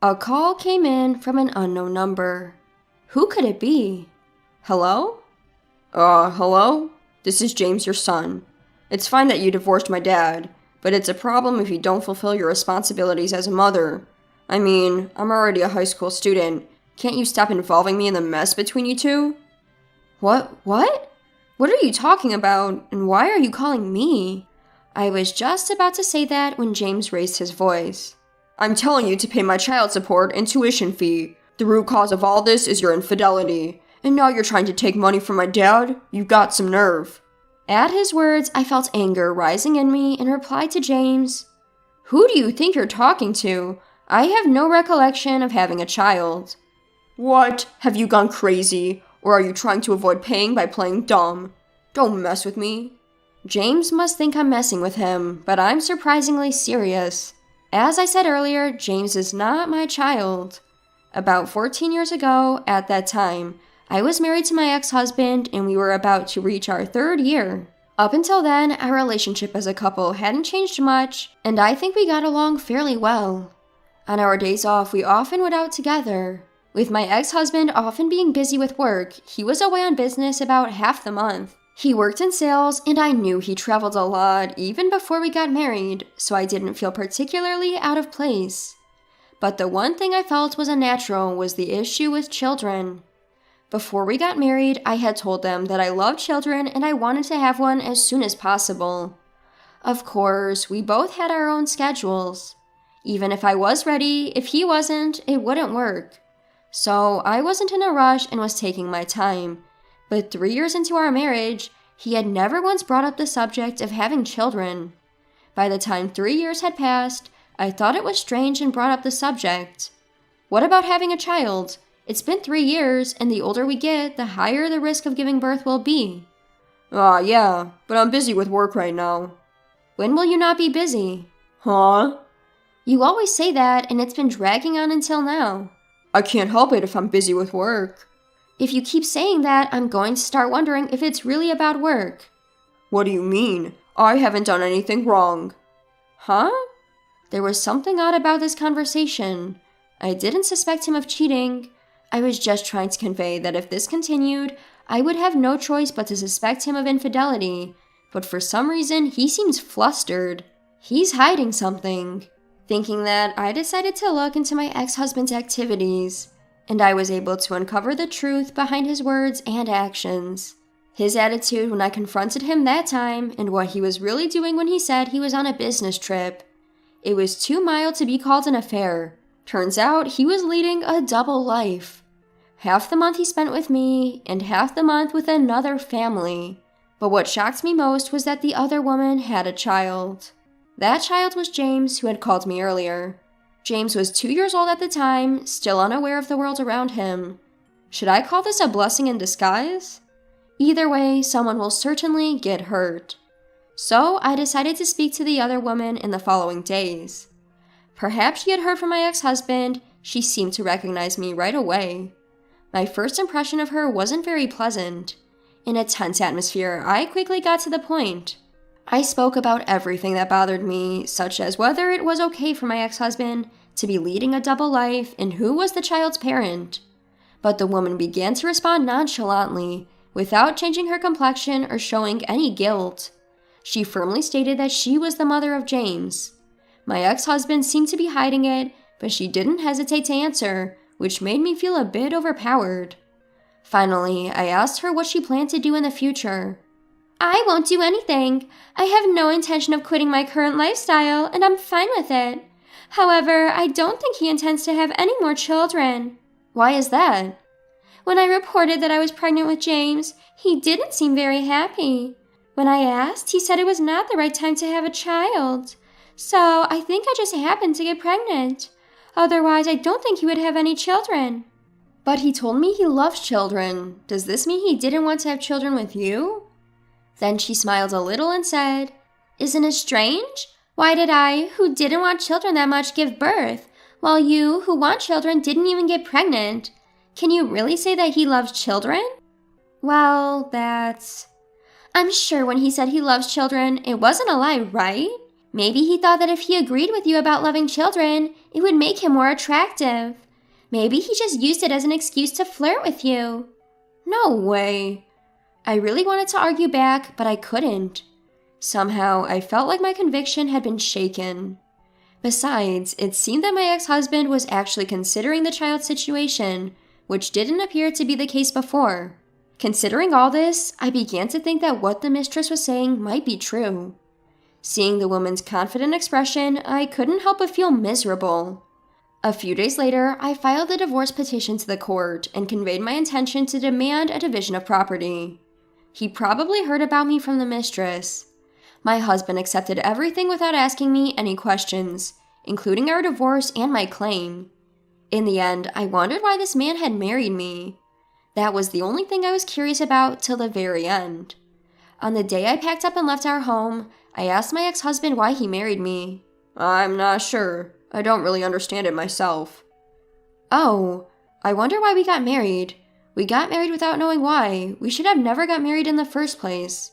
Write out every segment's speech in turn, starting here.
A call came in from an unknown number. Who could it be? Hello? Hello? This is James, your son. It's fine that you divorced my dad, but it's a problem if you don't fulfill your responsibilities as a mother. I mean, I'm already a high school student. Can't you stop involving me in the mess between you two? What? What are you talking about, and why are you calling me? I was just about to say that when James raised his voice. I'm telling you to pay my child support and tuition fee. The root cause of all this is your infidelity. And now you're trying to take money from my dad? You've got some nerve. At his words, I felt anger rising in me and replied to James, Who do you think you're talking to? I have no recollection of having a child. What? Have you gone crazy? Or are you trying to avoid paying by playing dumb? Don't mess with me. James must think I'm messing with him, but I'm surprisingly serious. As I said earlier, James is not my child. About 14 years ago, at that time, I was married to my ex-husband and we were about to reach our 3rd year. Up until then, our relationship as a couple hadn't changed much, and I think we got along fairly well. On our days off, we often went out together. With my ex-husband often being busy with work, he was away on business about half the month. He worked in sales, and I knew he traveled a lot even before we got married, so I didn't feel particularly out of place. But the one thing I felt was unnatural was the issue with children. Before we got married, I had told them that I loved children and I wanted to have one as soon as possible. Of course, we both had our own schedules. Even if I was ready, if he wasn't, it wouldn't work. So I wasn't in a rush and was taking my time. But 3 years into our marriage, he had never once brought up the subject of having children. By the time 3 years had passed, I thought it was strange and brought up the subject. What about having a child? It's been 3 years, and the older we get, the higher the risk of giving birth will be. Yeah, but I'm busy with work right now. When will you not be busy? Huh? You always say that, and it's been dragging on until now. I can't help it if I'm busy with work. If you keep saying that, I'm going to start wondering if it's really about work. What do you mean? I haven't done anything wrong. Huh? There was something odd about this conversation. I didn't suspect him of cheating. I was just trying to convey that if this continued, I would have no choice but to suspect him of infidelity. But for some reason, he seems flustered. He's hiding something. Thinking that, I decided to look into my ex-husband's activities, and I was able to uncover the truth behind his words and actions. His attitude when I confronted him that time, and what he was really doing when he said he was on a business trip. It was too mild to be called an affair. Turns out he was leading a double life. Half the month he spent with me, and half the month with another family. But what shocked me most was that the other woman had a child. That child was James, who had called me earlier. James was 2 years old at the time, still unaware of the world around him. Should I call this a blessing in disguise? Either way, someone will certainly get hurt. So I decided to speak to the other woman in the following days. Perhaps she had heard from my ex-husband. She seemed to recognize me right away. My first impression of her wasn't very pleasant. In a tense atmosphere, I quickly got to the point. I spoke about everything that bothered me, such as whether it was okay for my ex-husband to be leading a double life and who was the child's parent. But the woman began to respond nonchalantly, without changing her complexion or showing any guilt. She firmly stated that she was the mother of James. My ex-husband seemed to be hiding it, but she didn't hesitate to answer, which made me feel a bit overpowered. Finally, I asked her what she planned to do in the future. I won't do anything. I have no intention of quitting my current lifestyle, and I'm fine with it. However, I don't think he intends to have any more children. Why is that? When I reported that I was pregnant with James, he didn't seem very happy. When I asked, he said it was not the right time to have a child. So I think I just happened to get pregnant. Otherwise, I don't think he would have any children. But he told me he loves children. Does this mean he didn't want to have children with you? Then she smiled a little and said, Isn't it strange? Why did I, who didn't want children that much, give birth, while you, who want children, didn't even get pregnant? Can you really say that he loves children? Well, I'm sure when he said he loves children, it wasn't a lie, right? Maybe he thought that if he agreed with you about loving children, it would make him more attractive. Maybe he just used it as an excuse to flirt with you. No way. I really wanted to argue back, but I couldn't. Somehow, I felt like my conviction had been shaken. Besides, it seemed that my ex-husband was actually considering the child's situation, which didn't appear to be the case before. Considering all this, I began to think that what the mistress was saying might be true. Seeing the woman's confident expression, I couldn't help but feel miserable. A few days later, I filed a divorce petition to the court and conveyed my intention to demand a division of property. He probably heard about me from the mistress. My husband accepted everything without asking me any questions, including our divorce and my claim. In the end, I wondered why this man had married me. That was the only thing I was curious about till the very end. On the day I packed up and left our home, I asked my ex-husband why he married me. I'm not sure. I don't really understand it myself. Oh, I wonder why we got married. We got married without knowing why. We should have never got married in the first place.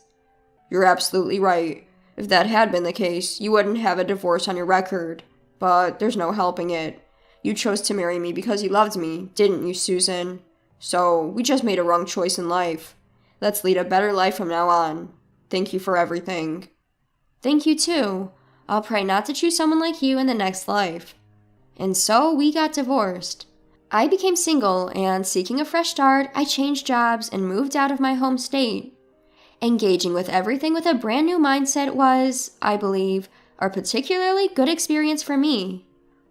You're absolutely right. If that had been the case, you wouldn't have a divorce on your record. But there's no helping it. You chose to marry me because you loved me, didn't you, Susan? So, we just made a wrong choice in life. Let's lead a better life from now on. Thank you for everything. Thank you too. I'll pray not to choose someone like you in the next life. And so we got divorced. I became single, and seeking a fresh start, I changed jobs and moved out of my home state. Engaging with everything with a brand new mindset was, I believe, a particularly good experience for me.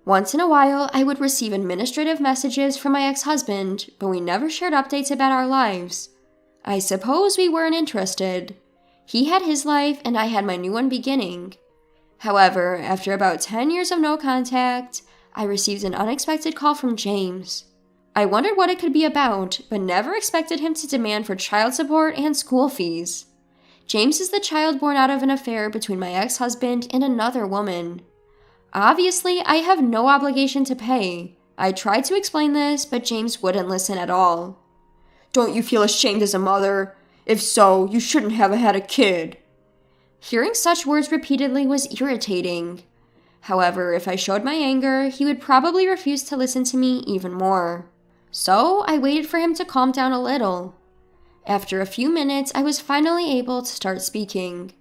Once in a while, I would receive administrative messages from my ex-husband, but we never shared updates about our lives. I suppose we weren't interested. He had his life, and I had my new one beginning. However, after about 10 years of no contact, I received an unexpected call from James. I wondered what it could be about, but never expected him to demand for child support and school fees. James is the child born out of an affair between my ex-husband and another woman. Obviously, I have no obligation to pay. I tried to explain this, but James wouldn't listen at all. Don't you feel ashamed as a mother? If so, you shouldn't have had a kid. Hearing such words repeatedly was irritating. However, if I showed my anger, he would probably refuse to listen to me even more. So I waited for him to calm down a little. After a few minutes, I was finally able to start speaking.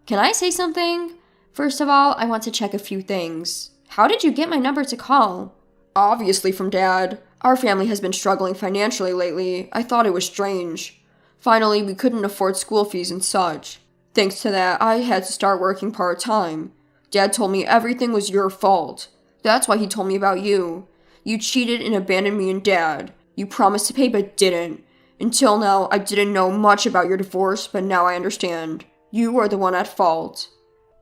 Can I say something? First of all, I want to check a few things. How did you get my number to call? Obviously from Dad. Our family has been struggling financially lately. I thought it was strange. Finally, we couldn't afford school fees and such. Thanks to that, I had to start working part-time. Dad told me everything was your fault. That's why he told me about you. You cheated and abandoned me and Dad. You promised to pay but didn't. Until now, I didn't know much about your divorce, but now I understand. You are the one at fault.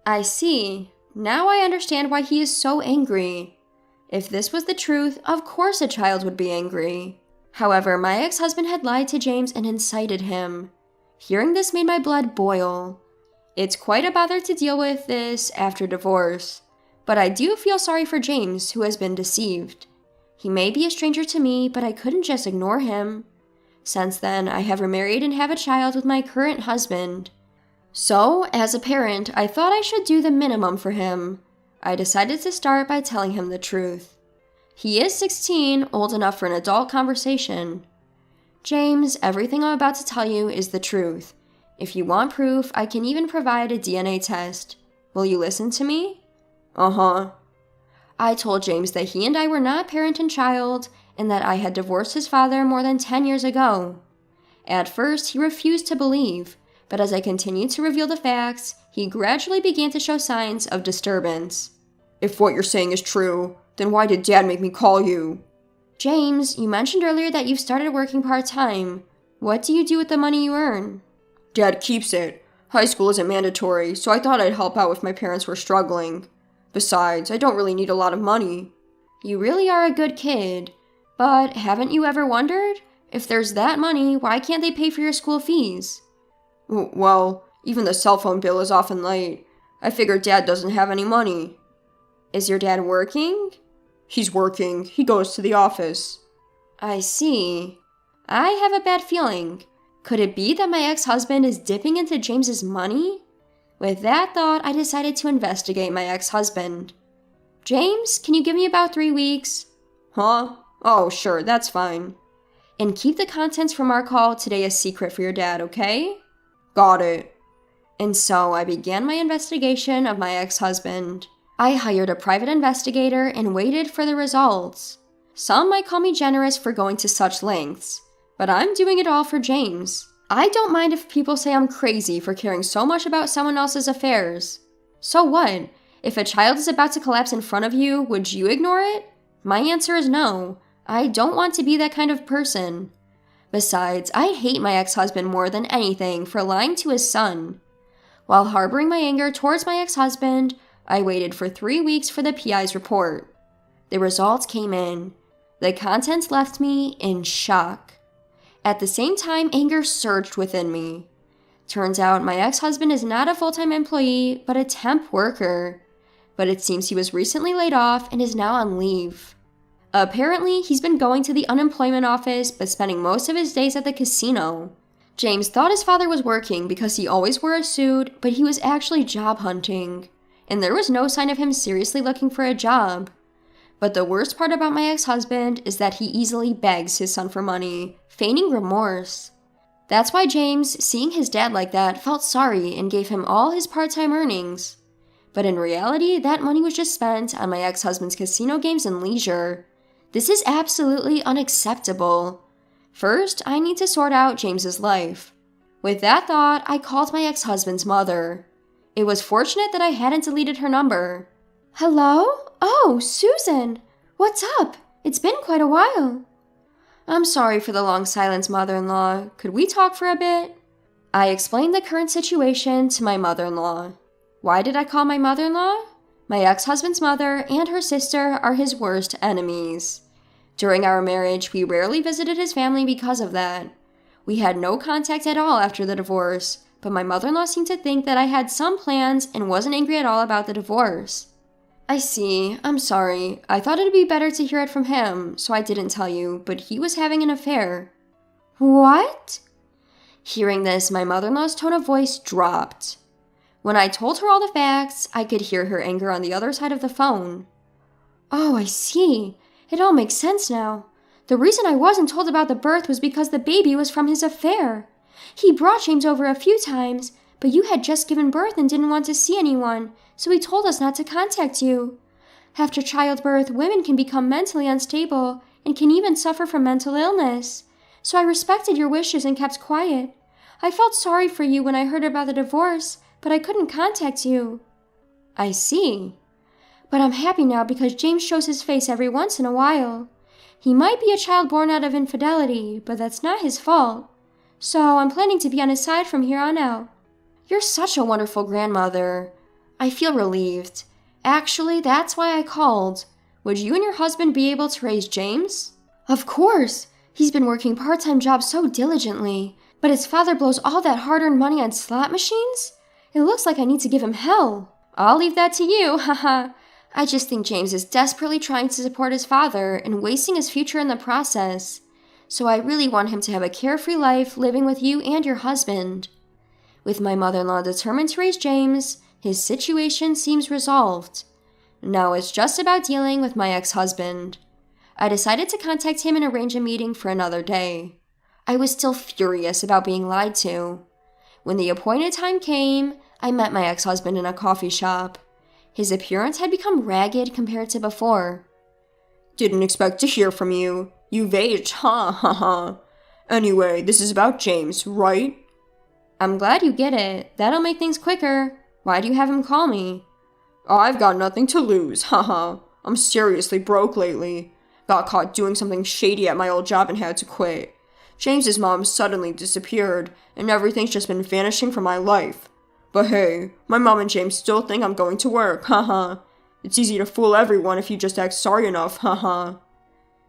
I see. Now I understand why he is so angry. If this was the truth, of course a child would be angry. However, my ex-husband had lied to James and incited him. Hearing this made my blood boil. It's quite a bother to deal with this after divorce, but I do feel sorry for James, who has been deceived. He may be a stranger to me, but I couldn't just ignore him. Since then, I have remarried and have a child with my current husband. So, as a parent, I thought I should do the minimum for him. I decided to start by telling him the truth. He is 16, old enough for an adult conversation. James, everything I'm about to tell you is the truth. If you want proof, I can even provide a DNA test. Will you listen to me? Uh-huh. I told James that he and I were not parent and child, and that I had divorced his father more than 10 years ago. At first, he refused to believe, but as I continued to reveal the facts, he gradually began to show signs of disturbance. If what you're saying is true, then why did Dad make me call you? James, you mentioned earlier that you've started working part-time. What do you do with the money you earn? Dad keeps it. High school isn't mandatory, so I thought I'd help out if my parents were struggling. Besides, I don't really need a lot of money. You really are a good kid. But haven't you ever wondered? If there's that money, why can't they pay for your school fees? Well, even the cell phone bill is often late. I figure Dad doesn't have any money. Is your dad working? He's working. He goes to the office. I see. I have a bad feeling. Could it be that my ex-husband is dipping into James's money? With that thought, I decided to investigate my ex-husband. James, can you give me about 3 weeks? Huh? Oh, sure, that's fine. And keep the contents from our call today a secret for your dad, okay? Got it. And so I began my investigation of my ex-husband. I hired a private investigator and waited for the results. Some might call me generous for going to such lengths, but I'm doing it all for James. I don't mind if people say I'm crazy for caring so much about someone else's affairs. So what? If a child is about to collapse in front of you, would you ignore it? My answer is no. I don't want to be that kind of person. Besides, I hate my ex-husband more than anything for lying to his son. While harboring my anger towards my ex-husband, I waited for 3 weeks for the PI's report. The results came in. The contents left me in shock. At the same time, anger surged within me. Turns out my ex-husband is not a full-time employee, but a temp worker. But it seems he was recently laid off and is now on leave. Apparently, he's been going to the unemployment office, but spending most of his days at the casino. James thought his father was working because he always wore a suit, but he was actually job hunting. And there was no sign of him seriously looking for a job. But the worst part about my ex-husband is that he easily begs his son for money, feigning remorse. That's why James, seeing his dad like that, felt sorry and gave him all his part-time earnings. But in reality, that money was just spent on my ex-husband's casino games and leisure. This is absolutely unacceptable. First, I need to sort out James's life. With that thought, I called my ex-husband's mother. It was fortunate that I hadn't deleted her number. Hello? Oh, Susan. What's up? It's been quite a while. I'm sorry for the long silence, mother-in-law. Could we talk for a bit? I explained the current situation to my mother-in-law. Why did I call my mother-in-law? My ex-husband's mother and her sister are his worst enemies. During our marriage, we rarely visited his family because of that. We had no contact at all after the divorce, but my mother-in-law seemed to think that I had some plans and wasn't angry at all about the divorce. I see. I'm sorry. I thought it'd be better to hear it from him, so I didn't tell you, but he was having an affair. What? Hearing this, my mother-in-law's tone of voice dropped. When I told her all the facts, I could hear her anger on the other side of the phone. Oh, I see. It all makes sense now. The reason I wasn't told about the birth was because the baby was from his affair. He brought James over a few times, but you had just given birth and didn't want to see anyone, so he told us not to contact you. After childbirth, women can become mentally unstable and can even suffer from mental illness. So I respected your wishes and kept quiet. I felt sorry for you when I heard about the divorce, but I couldn't contact you. I see. But I'm happy now because James shows his face every once in a while. He might be a child born out of infidelity, but that's not his fault. So I'm planning to be on his side from here on out. You're such a wonderful grandmother. I feel relieved. Actually, that's why I called. Would you and your husband be able to raise James? Of course. He's been working part-time jobs so diligently, but his father blows all that hard-earned money on slot machines? It looks like I need to give him hell. I'll leave that to you, haha. I just think James is desperately trying to support his father and wasting his future in the process. So I really want him to have a carefree life living with you and your husband. With my mother-in-law determined to raise James, his situation seems resolved. Now it's just about dealing with my ex-husband. I decided to contact him and arrange a meeting for another day. I was still furious about being lied to. When the appointed time came, I met my ex-husband in a coffee shop. His appearance had become ragged compared to before. Didn't expect to hear from you. You've aged, ha ha ha. Anyway, this is about James, right? I'm glad you get it. That'll make things quicker. Why do you have him call me? I've got nothing to lose, haha. I'm seriously broke lately. Got caught doing something shady at my old job and had to quit. James's mom suddenly disappeared, and everything's just been vanishing from my life. But hey, my mom and James still think I'm going to work, haha. It's easy to fool everyone if you just act sorry enough, haha.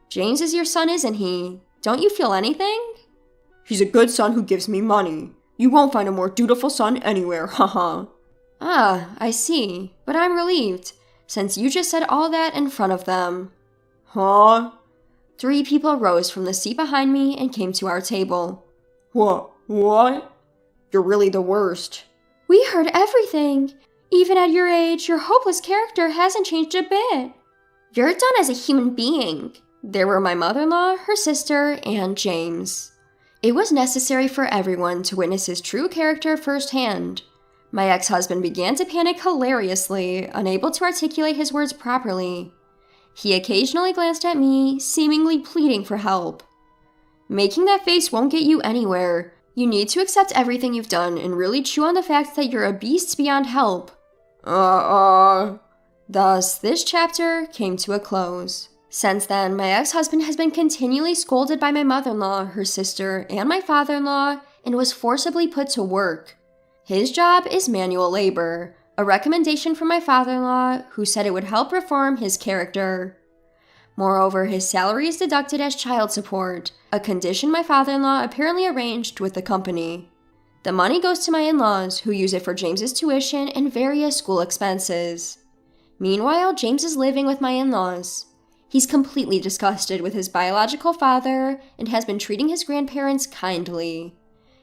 James is your son, isn't he? Don't you feel anything? He's a good son who gives me money. You won't find a more dutiful son anywhere, haha. Ah, I see. But I'm relieved, since you just said all that in front of them. Huh? 3 people rose from the seat behind me and came to our table. What? You're really the worst. We heard everything. Even at your age, your hopeless character hasn't changed a bit. You're done as a human being. There were my mother-in-law, her sister, and James. It was necessary for everyone to witness his true character firsthand. My ex-husband began to panic hilariously, unable to articulate his words properly. He occasionally glanced at me, seemingly pleading for help. Making that face won't get you anywhere. You need to accept everything you've done and really chew on the fact that you're a beast beyond help. Thus, this chapter came to a close. Since then, my ex-husband has been continually scolded by my mother-in-law, her sister, and my father-in-law, and was forcibly put to work. His job is manual labor, a recommendation from my father-in-law, who said it would help reform his character. Moreover, his salary is deducted as child support, a condition my father-in-law apparently arranged with the company. The money goes to my in-laws, who use it for James's tuition and various school expenses. Meanwhile, James is living with my in-laws. He's completely disgusted with his biological father and has been treating his grandparents kindly.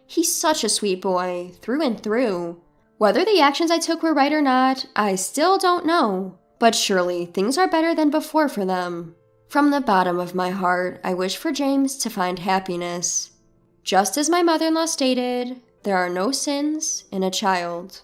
He's such a sweet boy, through and through. Whether the actions I took were right or not, I still don't know. But surely, things are better than before for them. From the bottom of my heart, I wish for James to find happiness. Just as my mother-in-law stated, there are no sins in a child.